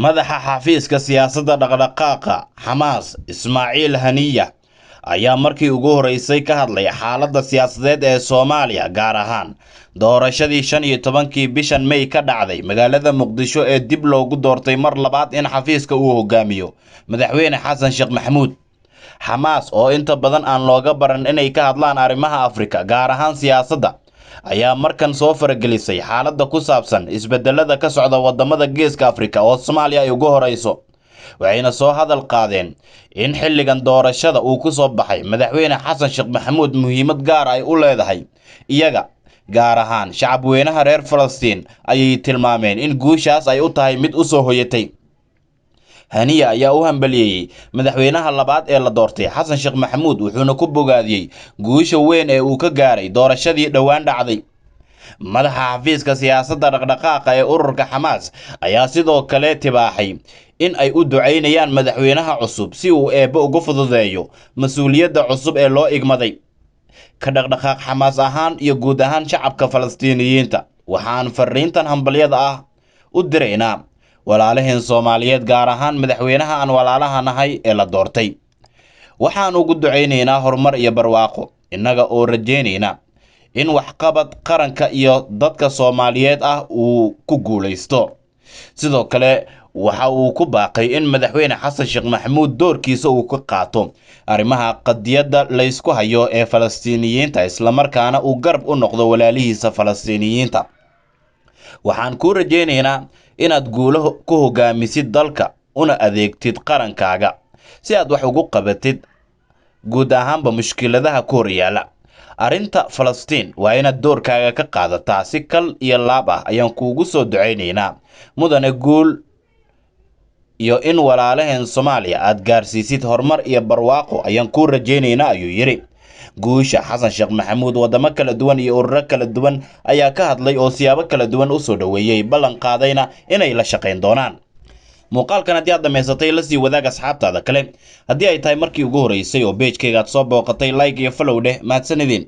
madaxa xafiiska siyaasadda dhaqdhaqaaqa Xamaas Ismaaciil Haniya ayaa markii ugu horeysay ka hadlay xaaladda siyaasadeed ee Soomaaliya gaar ahaan doorashadii 15kii bishan May ka dhacday magaalada Muqdisho ee dib loogu doortay mar labaad in xafiiska uu hogaamiyo madaxweyne Xasan Sheekh Maxamuud. Xamaas oo inta badan aan looga baran inay ka hadlaan arrimaha Afrika gaar ahaan siyaasadda ayaa markan soo faragelisay xaaladda ku saabsan isbedelada ka socda wadamada Geeska Afrika oo Soomaaliya ay ugu horeyso. waxayna soo hadal qaadeen in xilligan doorashada uu ku soo baxay madaxweyne Xasan Sheekh Maxamuud muhiimad gaar ay u leedahay iyaga gaar ahaan shacab weynaha reer Falastiin ayay tilmaameen in guushaas ay u tahay mid u soo hoyatay. Haniya ayaa u hambaliyay madaxweynaha labaad ee la doortay Xasan Sheekh Maxamuud wuxuuna ku bogaadiyay guusha weyn ee uu ka gaaray doorashadii dhawaan dhacday. madaxa xafiiska siyaasadda dhaqdhaqaaqa ee ururka Xamaas ayaa sidoo kale tibaaxay in ay u duceynayaan madaxweynaha cusub si uu eebbo ugu fududeeyo mas'uuliyadda cusub ee loo igmaday. ka dhaqdhaqaaq Xamaas ahaan iyo guud ahaan shacabka Falastiiniyiinta waxaan fariintan hambalyada ah u diraynaa walaalaheen Soomaaliyeed gaar ahaan madaxweynaha aan walaalaha nahay ee la doortay. waxaan ugu duceynaynaa horumar iyo barwaaqo innaga oo rajeynayna in waxqabad qaranka iyo dadka Soomaaliyeed ah uu ku guuleysto. sidoo kale waxa uu ku baaqay in madaxweyne Xasan Sheekh Maxamuud doorkiisa uu ka qaato arrimaha qadiyadda la isku hayo ee Falastiiniyiinta isla markaana uu garab u noqdo walaalihiisa Falastiiniyiinta. waxaan ku rajeynaynaa inaad guulo ku hogaamisid dalka una adeegtid qarankaaga si aad wax ugu qabatid guud ahaanba mushkiladaha ku horyaala. arrinta Falastiin waa inaad doorkaaga ka qaadataa si kal iyo laab ah ayaan kuugu soo duceynaynaa mudane guul iyo in walaalaheen Soomaaliya aad gaarsiisid horumar iyo barwaaqo ayaan ku rajeynaynaa ayuu yiri. guusha Xasan Sheekh Maxamuud wadamo kala duwan iyo ururo kala duwan ayaa ka hadlay oo siyaabo kala duwan u soo dhaweeyay ballan qaadayna inay la shaqeyn doonaan. muuqaalkan haddii aad dhamaysatay la sii wadaag asxaabtaada kale haddii ay tahay markii ugu horeysay oo page-kayga aad soo booqatay like iyo follow dheh mahadsanidin.